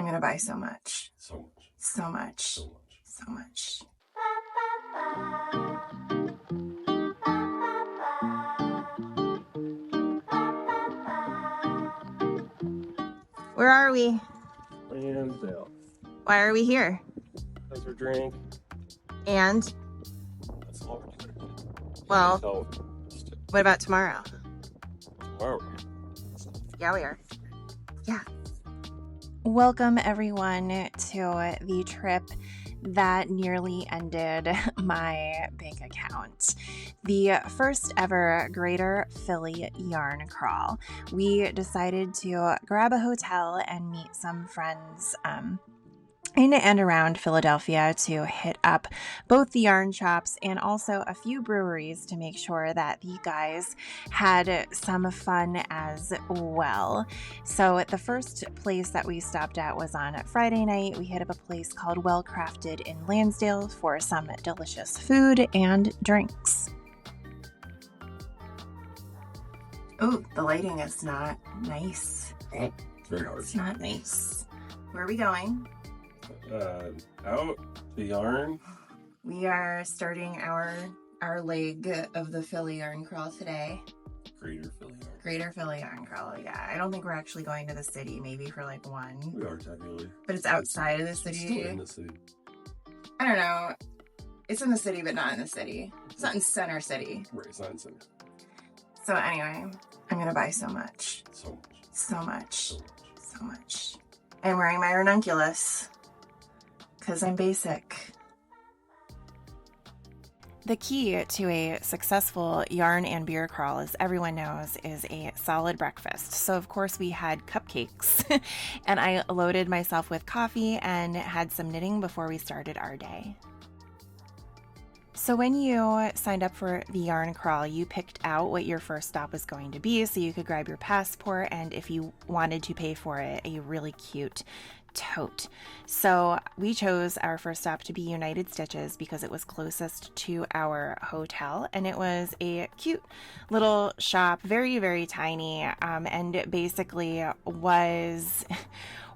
I'm gonna buy so much. So much. So much. So much. So much. Where are we? Lansdale. Why are we here? That's our drink. And, That's all we're doing. well, So, what about tomorrow? tomorrow. Yeah, we are. Yeah. Welcome, everyone, to the trip that nearly ended my bank account. The first ever Greater Philly Yarn Crawl. We decided to grab a hotel and meet some friends in and around Philadelphia to hit up both the yarn shops and also a few breweries to make sure that the guys had some fun as well. So the first place that we stopped at was on Friday night. We hit up a place called Well Crafted in Lansdale for some delicious food and drinks. Oh, the lighting is not nice. It's very hard. It's not nice. Where are we going? Out the yarn. We are starting our leg of the Philly Yarn Crawl today. Greater Philly Yarn. Greater Philly Yarn Crawl, yeah. I don't think we're actually going to the city, maybe for like one. We are technically. But it's outside of the It's city. still in the city. I don't know. It's in the city, but not in the city. It's not in Center City. Right, it's not in center. So anyway, I'm gonna buy so much. So much. So much. So much. So much. I'm wearing my ranunculus. Because I'm basic. The key to a successful yarn and beer crawl, as everyone knows, is a solid breakfast. So of course we had cupcakes and I loaded myself with coffee and had some knitting before we started our day. So when you signed up for the yarn crawl, you picked out what your first stop was going to be so you could grab your passport and, if you wanted to pay for it, a really cute tote. So we chose our first stop to be United Stitches because it was closest to our hotel, and it was a cute little shop, very, very tiny, and basically was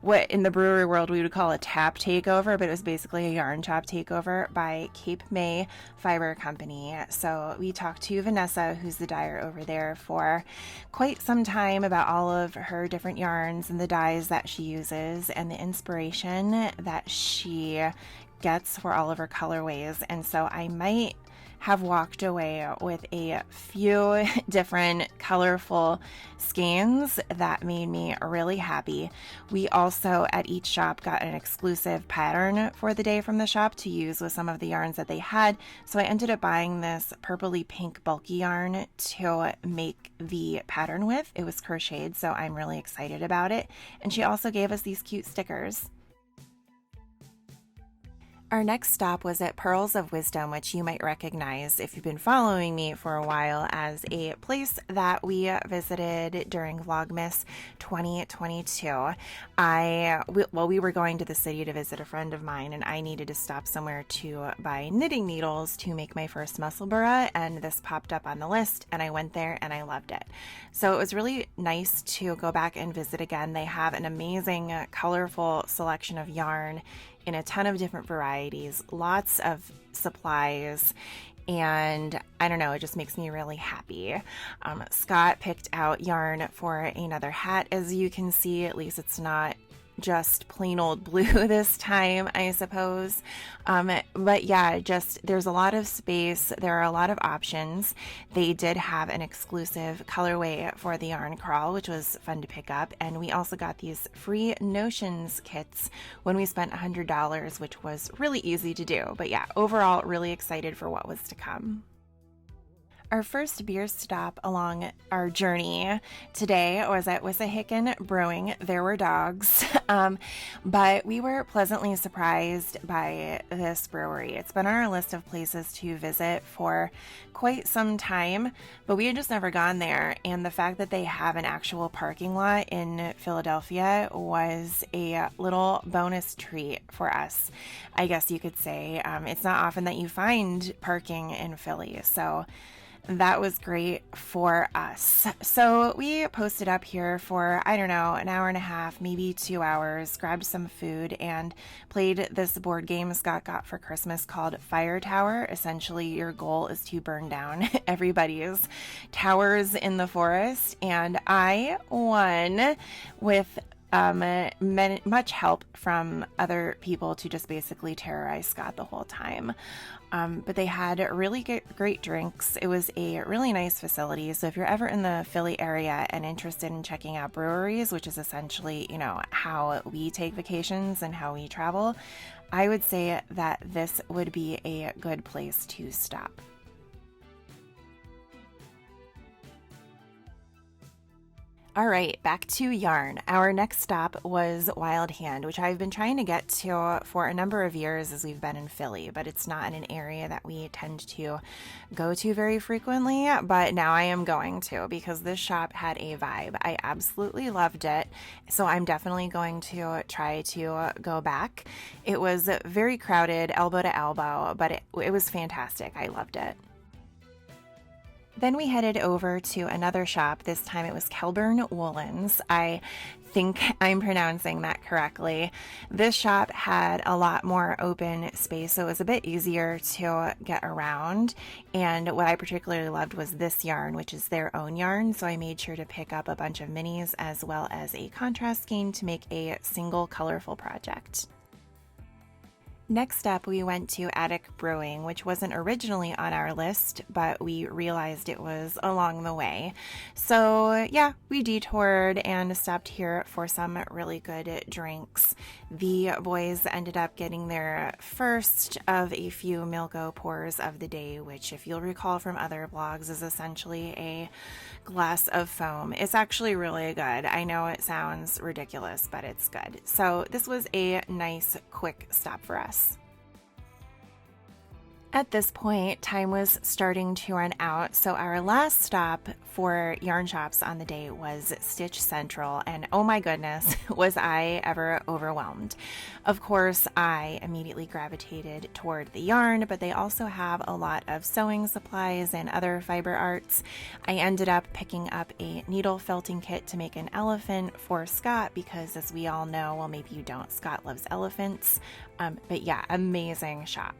what in the brewery world we would call a tap takeover, but it was basically a yarn shop takeover by Cape May Fiber Company. So we talked to Vanessa, who's the dyer over there, for quite some time about all of her different yarns and the dyes that she uses and the inspiration that she gets for all of her colorways. And so I might have walked away with a few different colorful skeins that made me really happy. We also at each shop got an exclusive pattern for the day from the shop to use with some of the yarns that they had. So I ended up buying this purpley pink bulky yarn to make the pattern with. It was crocheted, so I'm really excited about it. And she also gave us these cute stickers. Our next stop was at Pearls of Wisdom, which you might recognize if you've been following me for a while as a place that we visited during Vlogmas 2022. We were going to the city to visit a friend of mine, and I needed to stop somewhere to buy knitting needles to make my first muscle burra, and this popped up on the list, and I went there and I loved it. So it was really nice to go back and visit again. They have an amazing, colorful selection of yarn in a ton of different varieties, lots of supplies, and I don't know, it just makes me really happy. Scott picked out yarn for another hat. As you can see, at least it's not just plain old blue this time, I suppose. But yeah, just there's a lot of space. There are a lot of options. They did have an exclusive colorway for the yarn crawl, which was fun to pick up. And we also got these free notions kits when we spent $100, which was really easy to do. But yeah, overall, really excited for what was to come. Our first beer stop along our journey today was at Hicken Brewing. There were dogs, but we were pleasantly surprised by this brewery. It's been on our list of places to visit for quite some time, but we had just never gone there. And the fact that they have an actual parking lot in Philadelphia was a little bonus treat for us, I guess you could say. It's not often that you find parking in Philly, so That was great for us. So we posted up here for, I don't know, an hour and a half, maybe 2 hours, grabbed some food, and played this board game Scott got for Christmas called Fire Tower. Essentially, your goal is to burn down everybody's towers in the forest, and I won with much help from other people to just basically terrorize Scott the whole time. But they had really great drinks. It was a really nice facility. So if you're ever in the Philly area and interested in checking out breweries, which is essentially, how we take vacations and how we travel, I would say that this would be a good place to stop. All right, back to yarn. Our next stop was Wild Hand, which I've been trying to get to for a number of years as we've been in Philly, but it's not in an area that we tend to go to very frequently. But now I am going to, because this shop had a vibe. I absolutely loved it. So I'm definitely going to try to go back. It was very crowded, elbow to elbow, but it was fantastic. I loved it. Then we headed over to another shop. This time it was Kelburn Woon. I think I'm pronouncing that correctly. This shop had a lot more open space, so it was a bit easier to get around. And what I particularly loved was this yarn, which is their own yarn. So I made sure to pick up a bunch of minis as well as a contrast skein to make a single colorful project. Next up, we went to Attic Brewing, which wasn't originally on our list, but we realized it was along the way. So yeah, we detoured and stopped here for some really good drinks. The boys ended up getting their first of a few Milko pours of the day, which, if you'll recall from other blogs, is essentially a glass of foam. It's actually really good. I know it sounds ridiculous, but it's good. So this was a nice, quick stop for us. At this point, time was starting to run out, so our last stop for yarn shops on the day was Stitch Central, and oh my goodness, was I ever overwhelmed. Of course, I immediately gravitated toward the yarn, but they also have a lot of sewing supplies and other fiber arts. I ended up picking up a needle felting kit to make an elephant for Scott, because as we all know, well, maybe you don't, Scott loves elephants, but yeah, amazing shop.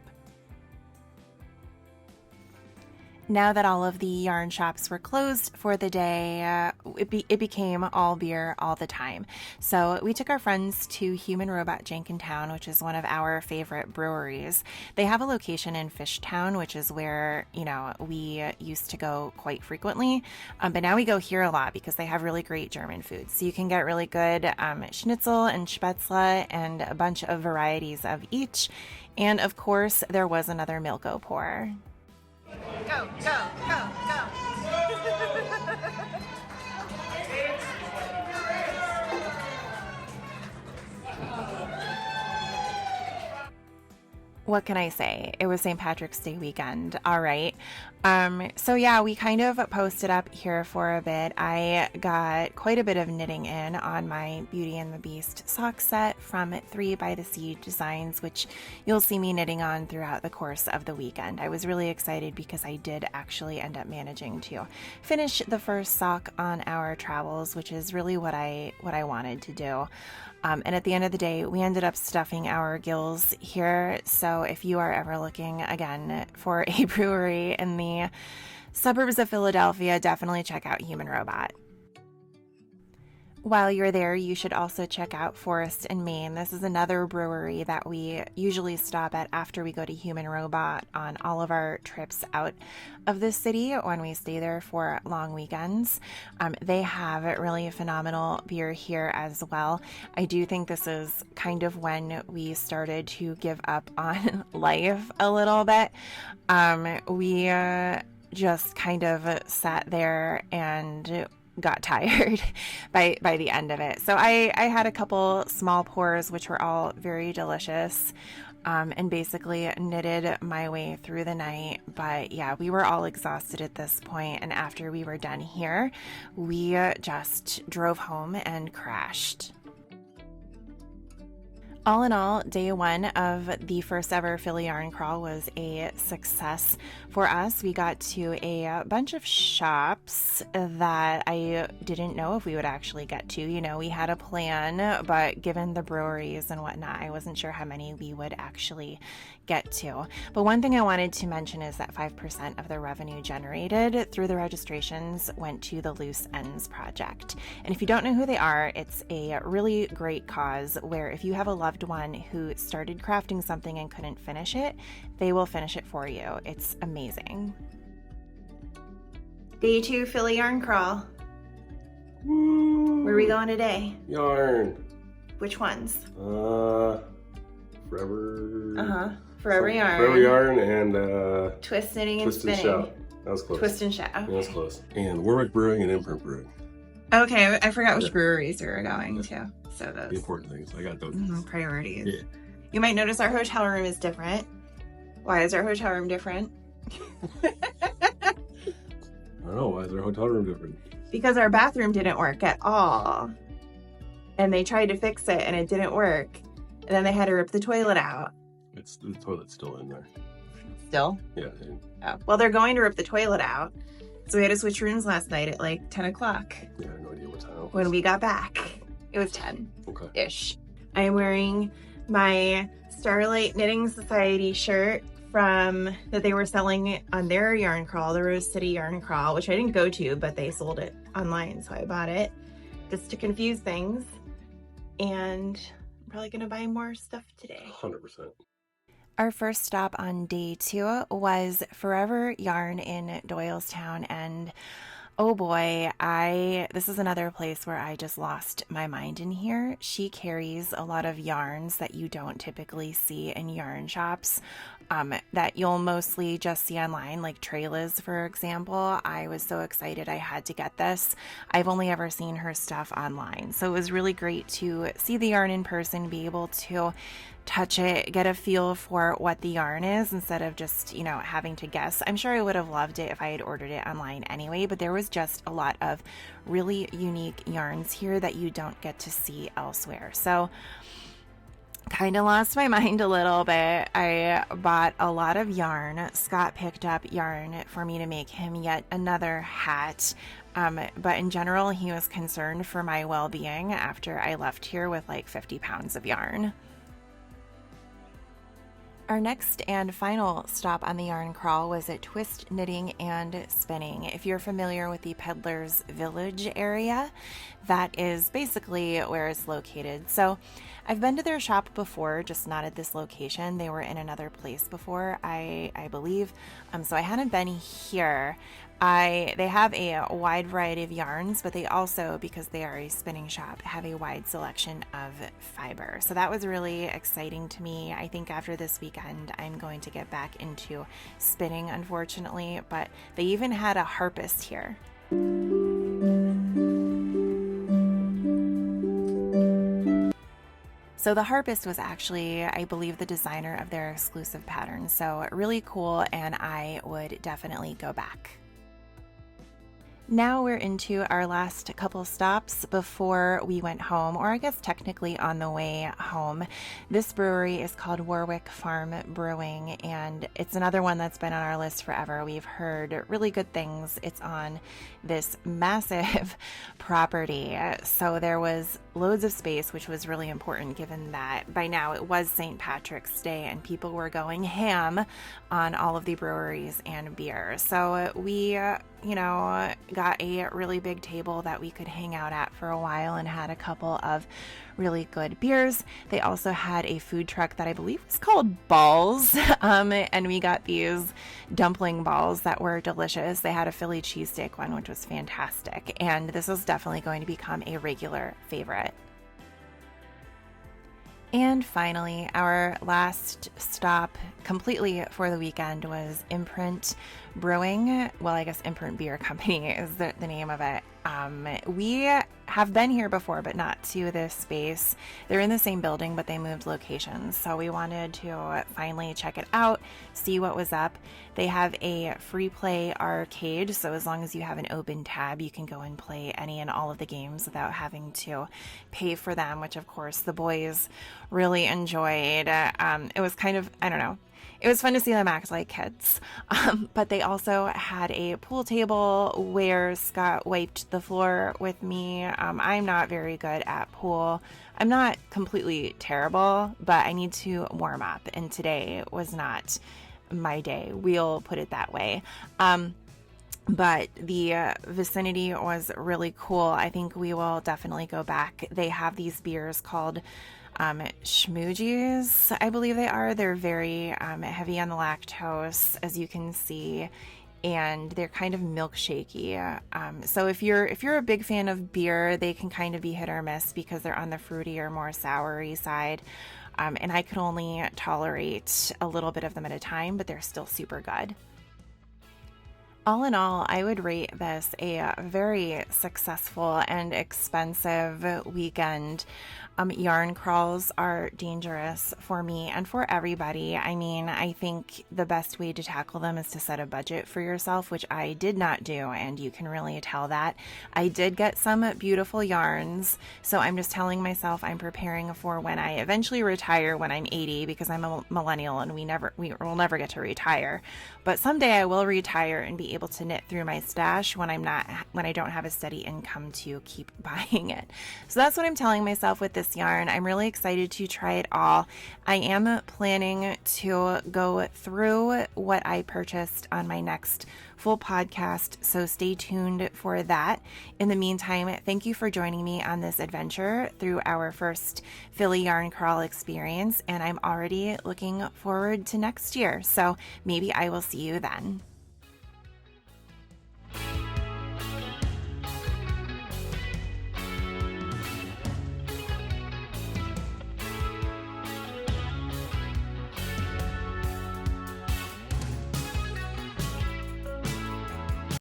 Now that all of the yarn shops were closed for the day, it became all beer all the time. So we took our friends to Human Robot Jenkintown, which is one of our favorite breweries. They have a location in Fishtown, which is where, we used to go quite frequently. But now we go here a lot because they have really great German food. So you can get really good schnitzel and spätzle and a bunch of varieties of each. And of course, there was another Milko pour. Go, go, go, go. What can I say? It was St. Patrick's Day weekend. All right. So yeah, we kind of posted up here for a bit. I got quite a bit of knitting in on my Beauty and the Beast sock set from 3 by the Sea Designs, which you'll see me knitting on throughout the course of the weekend. I was really excited because I did actually end up managing to finish the first sock on our travels, which is really what I wanted to do. And at the end of the day, we ended up stuffing our gills here. So if you are ever looking again for a brewery in the suburbs of Philadelphia, definitely check out Human Robot. While you're there, you should also check out Forest and Main. This is another brewery that we usually stop at after we go to Human Robot on all of our trips out of the city when we stay there for long weekends. They have really phenomenal beer here as well. I do think this is kind of when we started to give up on life a little bit. We just kind of sat there and got tired by the end of it. So I had a couple small pours, which were all very delicious, and basically knitted my way through the night. But yeah, we were all exhausted at this point, and after we were done here, we just drove home and crashed. All in all, day one of the first ever Philly Yarn Crawl was a success for us. We got to a bunch of shops that I didn't know if we would actually get to. You know, we had a plan, but given the breweries and whatnot, I wasn't sure how many we would actually get to. But one thing I wanted to mention is that 5% of the revenue generated through the registrations went to the Loose Ends Project. And if you don't know who they are, it's a really great cause where if you have a loved one who started crafting something and couldn't finish it, they will finish it for you. It's amazing. Day 2 Philly Yarn Crawl. Woo! Where are we going today? Yarn. Which ones? Forever. Forever Yarn. Forever Yarn and Twist Knitting and Twist and Spinning. Shout. That was close. Twist and Shout. Yeah, that was close. And Warwick Brewing and Imprint Brewing. Okay, I forgot which breweries we were going to. So those The important things. I got those. priorities. Yeah. You might notice our hotel room is different. Why is our hotel room different? I don't know. Why is our hotel room different? Because our bathroom didn't work at all. And they tried to fix it and it didn't work. And then they had to rip the toilet out. The toilet's still in there. Still? Yeah. Oh. Well, they're going to rip the toilet out. So we had to switch rooms last night at like 10 o'clock. Yeah, I have no idea what time it was. When we got back. It was 10-ish. Okay. I'm wearing my Starlight Knitting Society shirt that they were selling on their yarn crawl, the Rose City Yarn Crawl, which I didn't go to, but they sold it online, so I bought it just to confuse things. And I'm probably gonna buy more stuff today. 100%. Our first stop on day 2 was Forever Yarn in Doylestown, and oh boy, this is another place where I just lost my mind in here. She carries a lot of yarns that you don't typically see in yarn shops, that you'll mostly just see online, like Trailas, for example. I was so excited I had to get this. I've only ever seen her stuff online, so it was really great to see the yarn in person, be able to touch it, get a feel for what the yarn is instead of just, having to guess. I'm sure I would have loved it if I had ordered it online anyway, but there was just a lot of really unique yarns here that you don't get to see elsewhere. So kind of lost my mind a little bit. I bought a lot of yarn. Scott picked up yarn for me to make him yet another hat. But in general, he was concerned for my well-being after I left here with like 50 pounds of yarn. Our next and final stop on the yarn crawl was at Twist Knitting and Spinning. If you're familiar with the Peddler's Village area, that is basically where it's located. So I've been to their shop before, just not at this location. They were in another place before, I believe. So I hadn't been here. They have a wide variety of yarns, but they also, because they are a spinning shop, have a wide selection of fiber. So that was really exciting to me. I think after this weekend, I'm going to get back into spinning, unfortunately, but they even had a harpist here. So the harpist was actually, I believe, the designer of their exclusive pattern. So really cool, and I would definitely go back. Now we're into our last couple stops before we went home, or I guess technically on the way home. This brewery is called Warwick Farm Brewing, and it's another one that's been on our list forever. We've heard really good things. It's on this massive property, so there was loads of space, which was really important given that by now it was St. Patrick's Day and people were going ham on all of the breweries and beer. So we got a really big table that we could hang out at for a while and had a couple of really good beers. They also had a food truck that I believe was called Balls, and we got these dumpling balls that were delicious. They had a Philly cheesesteak one, which was fantastic, and this is definitely going to become a regular favorite. And finally, our last stop completely for the weekend was Imprint Brewing. Well, I guess Imprint Beer Company is the name of it. We had have been here before, but not to this space. They're in the same building, but they moved locations. So we wanted to finally check it out, see what was up. They have a free play arcade. So as long as you have an open tab, you can go and play any and all of the games without having to pay for them, which of course the boys really enjoyed. It was kind of, I don't know, it was fun to see them act like kids. But they also had a pool table where Scott wiped the floor with me. I'm not very good at pool. I'm not completely terrible, but I need to warm up. And today was not my day. We'll put it that way. But the vicinity was really cool. I think we will definitely go back. They have these beers called schmoogies, I believe they are. They're very heavy on the lactose, as you can see, and they're kind of milkshakey. So if you're a big fan of beer, they can kind of be hit or miss because they're on the fruity or more soury side. And I could only tolerate a little bit of them at a time, but they're still super good. All in all, I would rate this a very successful and expensive weekend. Yarn crawls are dangerous for me and for everybody. I mean, I think the best way to tackle them is to set a budget for yourself, which I did not do, and you can really tell that. I did get some beautiful yarns, so I'm just telling myself I'm preparing for when I eventually retire when I'm 80, because I'm a millennial and we will never get to retire. But someday I will retire and be able to knit through my stash when I don't have a steady income to keep buying it. So that's what I'm telling myself with this yarn. I'm really excited to try it all. I am planning to go through what I purchased on my next full podcast, so stay tuned for that. In the meantime, thank you for joining me on this adventure through our first Philly Yarn Crawl experience, and I'm already looking forward to next year, so maybe I will see you then.